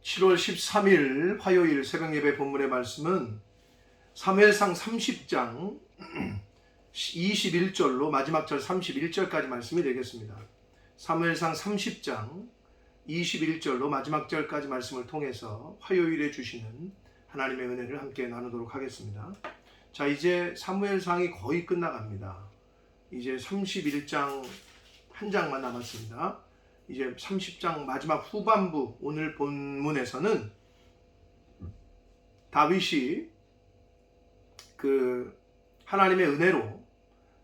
7월 13일 화요일 새벽예배 본문의 말씀은 사무엘상 30장 21절로 마지막 절 31절까지 말씀이 되겠습니다. 사무엘상 30장 21절로 마지막 절까지 말씀을 통해서 화요일에 주시는 하나님의 은혜를 함께 나누도록 하겠습니다. 자, 이제 사무엘상이 거의 끝나갑니다. 이제 31장 한 장만 남았습니다. 이제 30장 마지막 후반부, 오늘 본문에서는 다윗이 그 하나님의 은혜로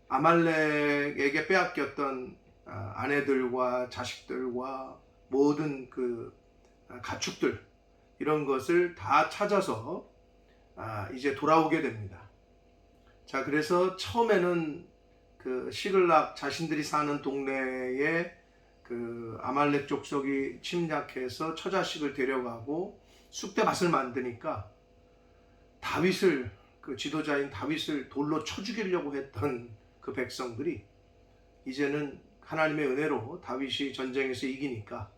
아말렉에게 빼앗겼던 아내들과 자식들과 모든 그 가축들, 이런 것을 다 찾아서 이제 돌아오게 됩니다. 자, 그래서 처음에는 그 시글락 자신들이 사는 동네에 그 아말렉 족속이 침략해서 처자식을 데려가고 쑥대밭을 만드니까 다윗을, 그 지도자인 다윗을 돌로 쳐 죽이려고 했던 그 백성들이 이제는 하나님의 은혜로 다윗이 전쟁에서 이기니까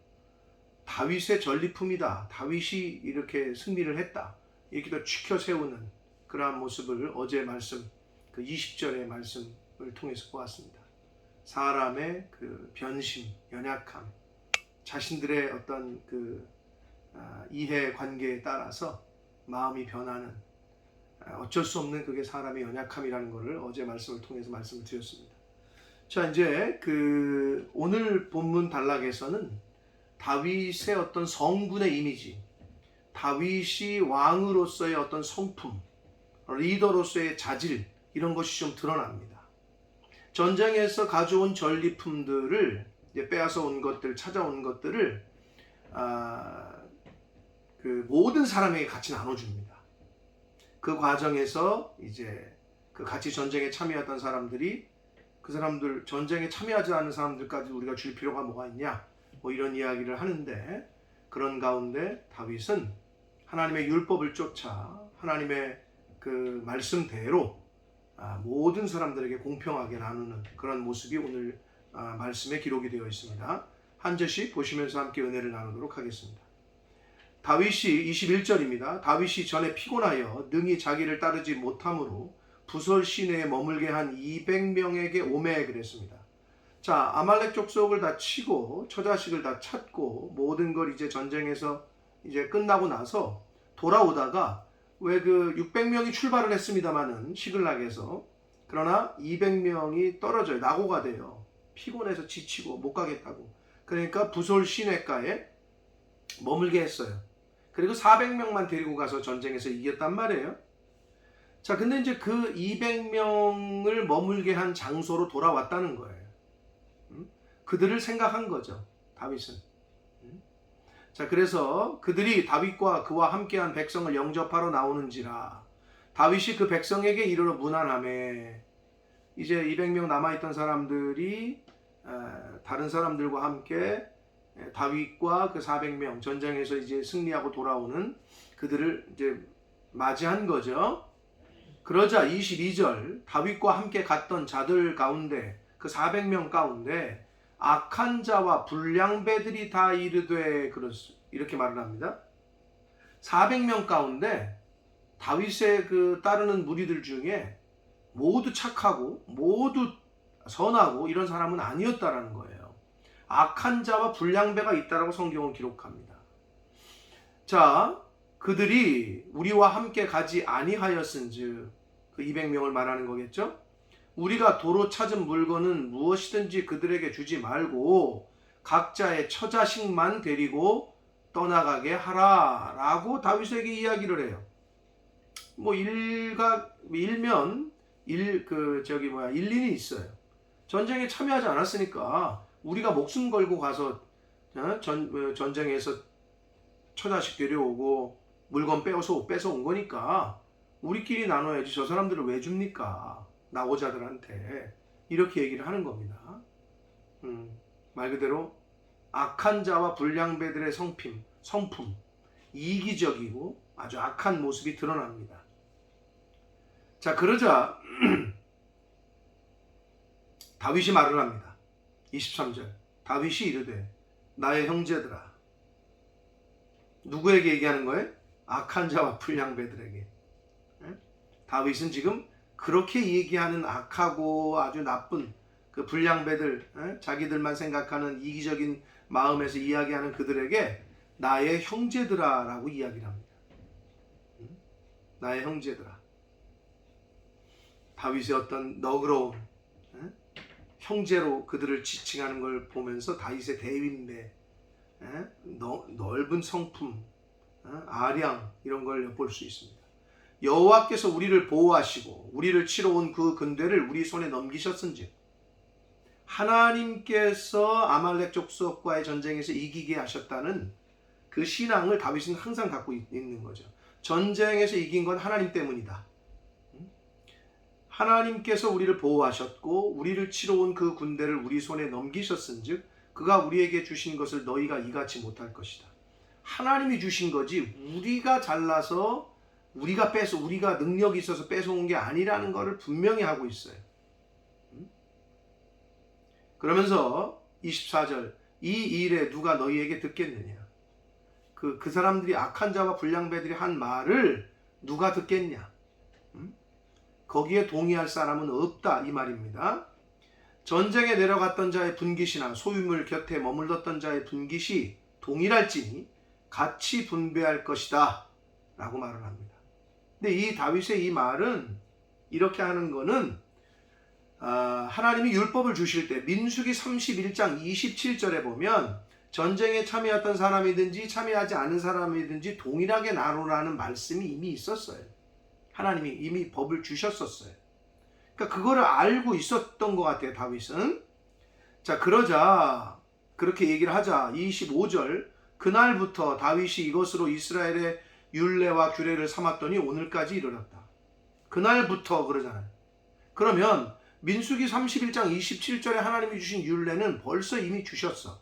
다윗의 전리품이다, 다윗이 이렇게 승리를 했다, 이렇게 더 지켜 세우는 그러한 모습을 어제 말씀, 그 20절의 말씀을 통해서 보았습니다. 사람의 그 변심, 연약함, 자신들의 어떤 그 이해 관계에 따라서 마음이 변하는, 어쩔 수 없는 그게 사람의 연약함이라는 것을 어제 말씀을 통해서 말씀을 드렸습니다. 자, 이제 그 오늘 본문 단락에서는 다윗의 어떤 성군의 이미지, 다윗이 왕으로서의 어떤 성품, 리더로서의 자질, 이런 것이 좀 드러납니다. 전쟁에서 가져온 전리품들을 빼앗아 온 것들, 찾아온 것들을 그 모든 사람에게 같이 나눠줍니다. 그 과정에서 이제 그 같이 전쟁에 참여했던 사람들이, 그 사람들, 전쟁에 참여하지 않은 사람들까지 우리가 줄 필요가 뭐가 있냐, 뭐 이런 이야기를 하는데, 그런 가운데 다윗은 하나님의 율법을 쫓아 하나님의 그 말씀대로 모든 사람들에게 공평하게 나누는 그런 모습이 오늘 말씀에 기록이 되어 있습니다. 한 절씩 보시면서 함께 은혜를 나누도록 하겠습니다. 다윗이 21절입니다. 다윗이 전에 피곤하여 능히 자기를 따르지 못함으로 부솔 시내에 머물게 한 200명에게 오매 그랬습니다. 자, 아말렉 족속을 다 치고 처자식을 다 찾고 모든 걸 이제 전쟁에서 이제 끝나고 나서 돌아오다가, 왜 그 600명이 출발을 했습니다마는 시글락에서, 그러나 200명이 떨어져요. 낙오가 돼요. 피곤해서 지치고 못 가겠다고. 그러니까 부솔 시내가에 머물게 했어요. 그리고 400명만 데리고 가서 전쟁에서 이겼단 말이에요. 자, 근데 이제 그 200명을 머물게 한 장소로 돌아왔다는 거예요. 그들을 생각한 거죠, 다윗은. 자, 그래서 그들이 다윗과 그와 함께한 백성을 영접하러 나오는지라 다윗이 그 백성에게 이르러 문안하매, 이제 200명 남아있던 사람들이 다른 사람들과 함께 다윗과 그 400명 전쟁에서 이제 승리하고 돌아오는 그들을 이제 맞이한 거죠. 그러자 22절, 다윗과 함께 갔던 자들 가운데, 그 400명 가운데 악한 자와 불량배들이 다 이르되, 이렇게 말을 합니다. 400명 가운데 다윗의 그 따르는 무리들 중에 모두 착하고 모두 선하고 이런 사람은 아니었다라는 거예요. 악한 자와 불량배가 있다라고 성경은 기록합니다. 자, 그들이 우리와 함께 가지 아니하였은즉, 그 200명을 말하는 거겠죠? 우리가 도로 찾은 물건은 무엇이든지 그들에게 주지 말고 각자의 처자식만 데리고 떠나가게 하라 라고 다윗에게 이야기를 해요. 뭐 일면 일리는 있어요. 전쟁에 참여하지 않았으니까 우리가 목숨 걸고 가서 전쟁에서 처자식 데려오고 물건 뺏어 온 거니까 우리끼리 나눠야지, 저 사람들을 왜 줍니까, 낙오자들한테. 이렇게 얘기를 하는 겁니다. 말 그대로 악한 자와 불량배들의 성품, 이기적이고 아주 악한 모습이 드러납니다. 자, 그러자 다윗이 말을 합니다. 23절, 다윗이 이르되 나의 형제들아, 누구에게 얘기하는 거예요? 악한 자와 불량배들에게. 다윗은 지금 그렇게 얘기하는 악하고 아주 나쁜 그 불량배들, 자기들만 생각하는 이기적인 마음에서 이야기하는 그들에게 나의 형제들아 라고 이야기를 합니다. 나의 형제들아. 다윗의 어떤 너그러운 형제로 그들을 지칭하는 걸 보면서 다윗의 대인배, 넓은 성품, 아량 이런 걸 볼 수 있습니다. 여호와께서 우리를 보호하시고 우리를 치러 온 그 군대를 우리 손에 넘기셨은즉 하나님께서 아말렉 족속과의 전쟁에서 이기게 하셨다는 그 신앙을 다윗은 항상 갖고 있는 거죠. 전쟁에서 이긴 건 하나님 때문이다. 하나님께서 우리를 보호하셨고 우리를 치러 온 그 군대를 우리 손에 넘기셨은즉 그가 우리에게 주신 것을 너희가 이같이 못할 것이다. 하나님이 주신 거지 우리가 잘나서 우리가 능력이 있어서 뺏어온 게 아니라는 것을 분명히 하고 있어요. 그러면서 24절 이 일에 누가 너희에게 듣겠느냐. 그 사람들이 악한 자와 불량배들이 한 말을 누가 듣겠냐. 거기에 동의할 사람은 없다 이 말입니다. 전쟁에 내려갔던 자의 분깃이나 소유물 곁에 머물렀던 자의 분깃이 동일할지니 같이 분배할 것이다 라고 말을 합니다. 근데 이 다윗의 이 말은 이렇게 하는 거는 하나님이 율법을 주실 때 민수기 31장 27절에 보면 전쟁에 참여했던 사람이든지 참여하지 않은 사람이든지 동일하게 나누라는 말씀이 이미 있었어요. 하나님이 이미 법을 주셨었어요. 그러니까 그거를 알고 있었던 것 같아요, 다윗은. 자, 그러자 그렇게 얘기를 하자 25절 그날부터 다윗이 이것으로 이스라엘의 율례와 규례를 삼았더니 오늘까지 이르렀다. 그날부터 그러잖아요. 그러면 민수기 31장 27절에 하나님이 주신 율례는 벌써 이미 주셨어.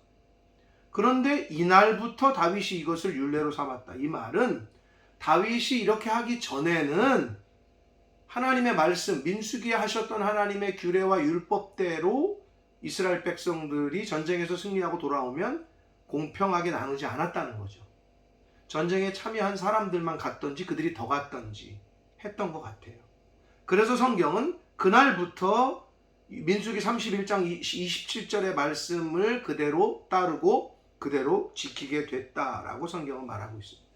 그런데 이날부터 다윗이 이것을 율례로 삼았다. 이 말은 다윗이 이렇게 하기 전에는 하나님의 말씀, 민수기에 하셨던 하나님의 규례와 율법대로 이스라엘 백성들이 전쟁에서 승리하고 돌아오면 공평하게 나누지 않았다는 거죠. 전쟁에 참여한 사람들만 갔던지 그들이 더 갔던지 했던 것 같아요. 그래서 성경은 그날부터 민수기 31장 27절의 말씀을 그대로 따르고 그대로 지키게 됐다라고 성경은 말하고 있습니다.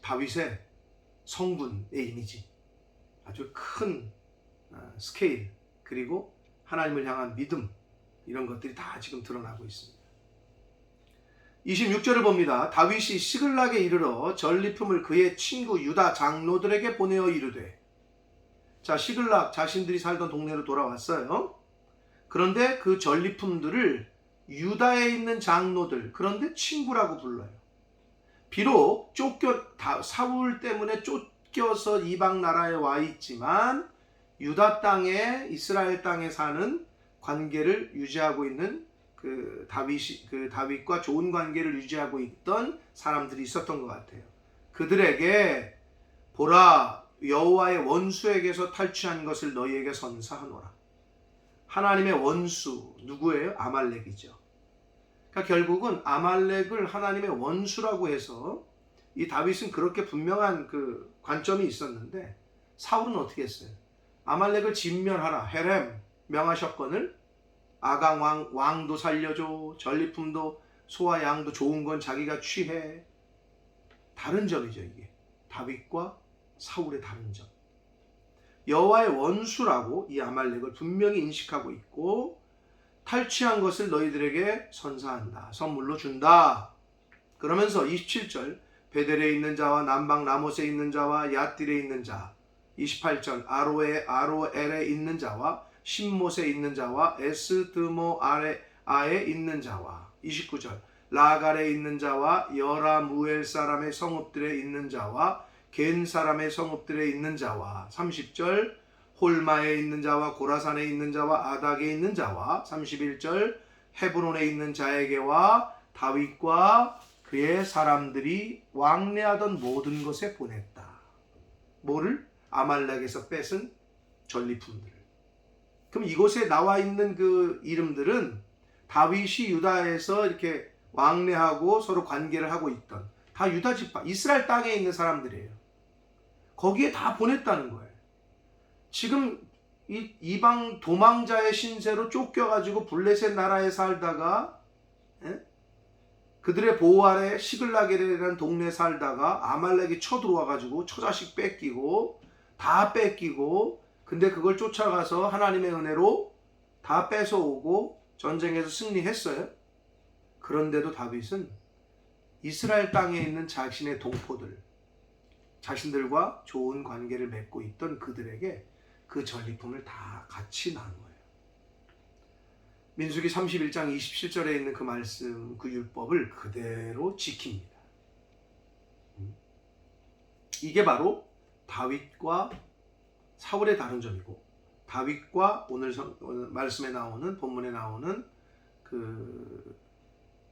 다윗의 성군의 이미지, 아주 큰 스케일, 그리고 하나님을 향한 믿음, 이런 것들이 다 지금 드러나고 있습니다. 26절을 봅니다. 다윗이 시글락에 이르러 전리품을 그의 친구 유다 장로들에게 보내어 이르되. 자, 시글락 자신들이 살던 동네로 돌아왔어요. 그런데 그 전리품들을 유다에 있는 장로들, 그런데 친구라고 불러요. 비록 사울 때문에 쫓겨서 이방 나라에 와 있지만 유다 땅에, 이스라엘 땅에 사는 관계를 유지하고 있는 그 다윗과 좋은 관계를 유지하고 있던 사람들이 있었던 것 같아요. 그들에게 보라, 여호와의 원수에게서 탈취한 것을 너희에게 선사하노라. 하나님의 원수 누구예요? 아말렉이죠. 그러니까 결국은 아말렉을 하나님의 원수라고 해서 이 다윗은 그렇게 분명한 그 관점이 있었는데 사울은 어떻게 했어요? 아말렉을 진멸하라 헤렘 명하셨거늘 아강 왕도 살려줘, 전리품도 소와 양도 좋은 건 자기가 취해. 다른 점이죠, 이게. 다윗과 사울의 다른 점. 여호와의 원수라고 이 아말렉을 분명히 인식하고 있고 탈취한 것을 너희들에게 선사한다. 선물로 준다. 그러면서 27절 베델에 있는 자와 남방 라못에 있는 자와 얏딜에 있는 자, 28절 아로엘에 있는 자와 신못에 있는 자와 에스드모아에 있는 자와, 29절 라갈에 있는 자와 여라무엘 사람의 성읍들에 있는 자와 겐 사람의 성읍들에 있는 자와, 30절 홀마에 있는 자와 고라산에 있는 자와 아닥에 있는 자와, 31절 헤브론에 있는 자에게와 다윗과 그의 사람들이 왕래하던 모든 것에 보냈다. 뭐를? 아말렉에서 뺏은 전리품들을. 그럼 이곳에 나와 있는 그 이름들은 다윗이 유다에서 이렇게 왕래하고 서로 관계를 하고 있던 다 유다 지파, 이스라엘 땅에 있는 사람들이에요. 거기에 다 보냈다는 거예요. 지금 이 이방 도망자의 신세로 쫓겨가지고 블레셋 나라에 살다가, 예? 그들의 보호 아래 시글라겔이라는 동네에 살다가 아말렉이 쳐들어와가지고 처자식 뺏기고 다 뺏기고, 근데 그걸 쫓아가서 하나님의 은혜로 다 뺏어오고 전쟁에서 승리했어요. 그런데도 다윗은 이스라엘 땅에 있는 자신의 동포들, 자신들과 좋은 관계를 맺고 있던 그들에게 그 전리품을 다 같이 나누어요. 민수기 31장 27절에 있는 그 말씀, 그 율법을 그대로 지킵니다. 이게 바로 다윗과 사울의 다른 점이고, 다윗과 오늘 말씀에 나오는, 본문에 나오는 그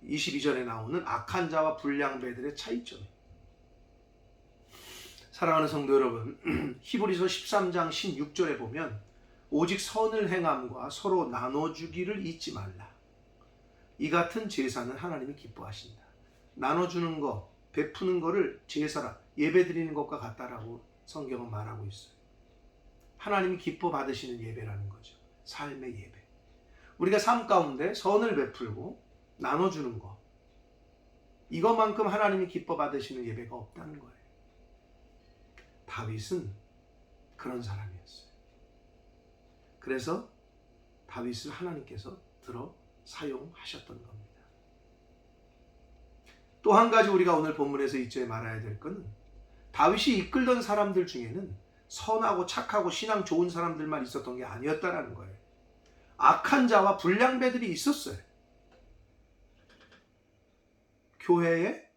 22절에 나오는 악한 자와 불량배들의 차이점이에요. 사랑하는 성도 여러분, 히브리서 13장 16절에 보면 오직 선을 행함과 서로 나눠주기를 잊지 말라. 이 같은 제사는 하나님이 기뻐하신다. 나눠주는 거, 베푸는 거를 제사라, 예배드리는 것과 같다라고 성경은 말하고 있어요. 하나님이 기뻐 받으시는 예배라는 거죠. 삶의 예배. 우리가 삶 가운데 선을 베풀고 나눠주는 거, 이것만큼 하나님이 기뻐 받으시는 예배가 없다는 거예요. 다윗은 그런 사람이었어요. 그래서 다윗을 하나님께서 들어 사용하셨던 겁니다. 또 한 가지 우리가 오늘 본문에서 잊지 말아야 될 것은, 다윗이 이끌던 사람들 중에는 선하고 착하고 신앙 좋은 사람들만 있었던 게 아니었다라는 거예요. 악한 자와 불량배들이 있었어요. 교회에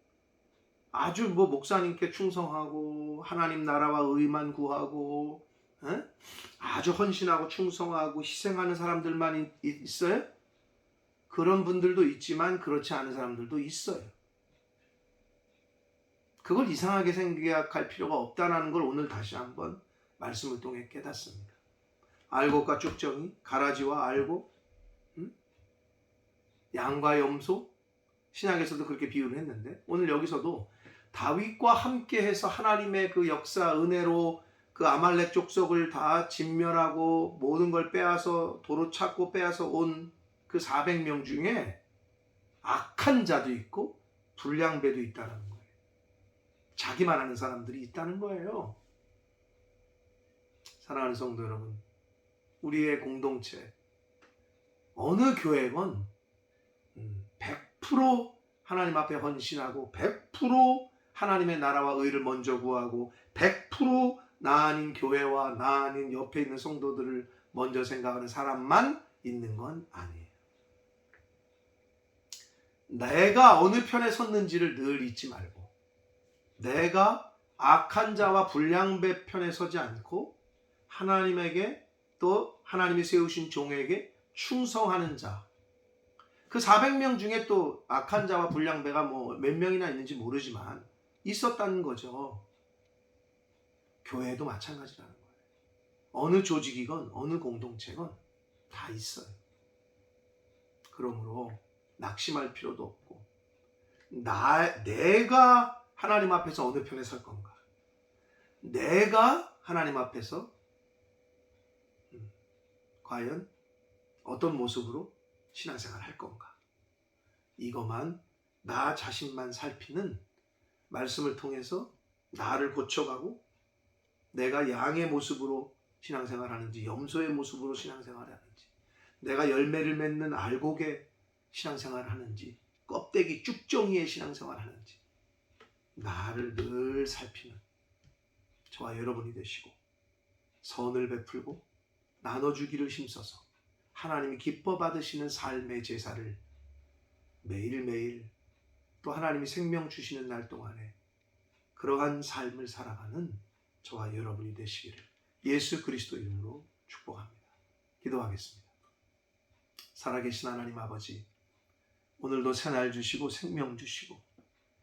아주 목사님께 충성하고 하나님 나라와 의만 구하고, 아주 헌신하고 충성하고 희생하는 사람들만 있어요? 그런 분들도 있지만 그렇지 않은 사람들도 있어요. 그걸 이상하게 생각할 필요가 없다는 걸 오늘 다시 한번 말씀을 통해 깨닫습니다. 알곡과 쭉정이, 가라지와 알곡, 양과 염소, 신약에서도 그렇게 비유를 했는데, 오늘 여기서도 다윗과 함께해서 하나님의 그 역사 은혜로 그 아말렉 족속을 다 진멸하고 모든 걸 빼앗아 도로 찾고 빼앗아 온 그 400명 중에 악한 자도 있고 불량배도 있다는 거예요. 자기만 아는 사람들이 있다는 거예요. 사랑하는 성도 여러분, 우리의 공동체, 어느 교회건 100% 하나님 앞에 헌신하고 100% 하나님의 나라와 의를 먼저 구하고 100% 나 아닌 교회와 나 아닌 옆에 있는 성도들을 먼저 생각하는 사람만 있는 건 아니에요. 내가 어느 편에 섰는지를 늘 잊지 말고, 내가 악한 자와 불량배 편에 서지 않고 하나님에게, 또 하나님이 세우신 종에게 충성하는 자, 그 400명 중에 또 악한 자와 불량배가 몇 명이나 있는지 모르지만 있었다는 거죠. 교회도 마찬가지라는 거예요. 어느 조직이건 어느 공동체건 다 있어요. 그러므로 낙심할 필요도 없고, 내가 하나님 앞에서 어느 편에 설 건가, 내가 하나님 앞에서 과연 어떤 모습으로 신앙생활을 할 건가, 이것만, 나 자신만 살피는 말씀을 통해서 나를 고쳐가고, 내가 양의 모습으로 신앙생활하는지 염소의 모습으로 신앙생활하는지, 내가 열매를 맺는 알곡의 신앙생활하는지 껍데기 쭉정이의 신앙생활하는지, 나를 늘 살피는 저와 여러분이 되시고, 선을 베풀고 나눠주기를 힘써서 하나님이 기뻐 받으시는 삶의 제사를 매일매일, 또 하나님이 생명 주시는 날 동안에 그러한 삶을 살아가는 저와 여러분이 되시기를 예수 그리스도 이름으로 축복합니다. 기도하겠습니다. 살아계신 하나님 아버지, 오늘도 새날 주시고 생명 주시고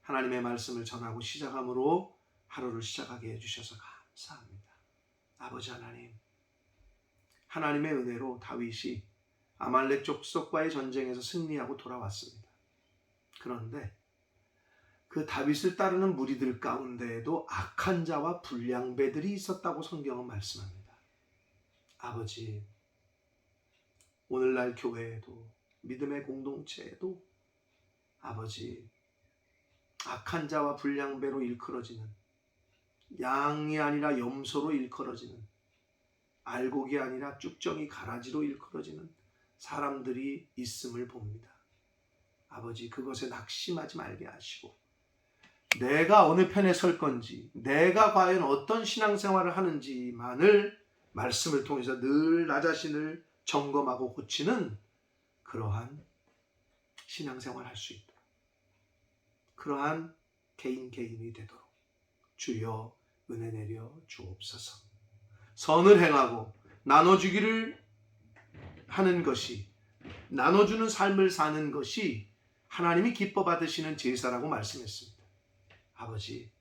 하나님의 말씀을 전하고 시작함으로 하루를 시작하게 해주셔서 감사합니다. 아버지 하나님, 하나님의 은혜로 다윗이 아말렉 족속과의 전쟁에서 승리하고 돌아왔습니다. 그런데 그 다윗을 따르는 무리들 가운데에도 악한 자와 불량배들이 있었다고 성경은 말씀합니다. 아버지, 오늘날 교회에도 믿음의 공동체에도 아버지, 악한 자와 불량배로 일컬어지는, 양이 아니라 염소로 일컬어지는, 알곡이 아니라 쭉정이 가라지로 일컬어지는 사람들이 있음을 봅니다. 아버지, 그것에 낙심하지 말게 하시고 내가 어느 편에 설 건지, 내가 과연 어떤 신앙생활을 하는지만을 말씀을 통해서 늘 나 자신을 점검하고 고치는 그러한 신앙생활을 할 수 있도록, 그러한 개인이 되도록 주여 은혜 내려 주옵소서. 선을 행하고 나눠주기를 하는 것이, 나눠주는 삶을 사는 것이 하나님이 기뻐 받으시는 제사라고 말씀했습니다. 아버지,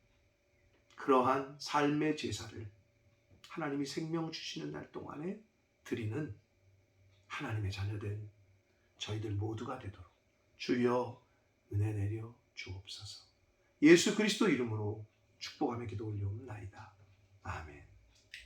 그러한 삶의 제사를 하나님이 생명 주시는 날 동안에 드리는 하나님의 자녀된 저희들 모두가 되도록 주여 은혜 내려 주옵소서. 예수 그리스도 이름으로 축복하며 기도 올려옵나이다. 아멘.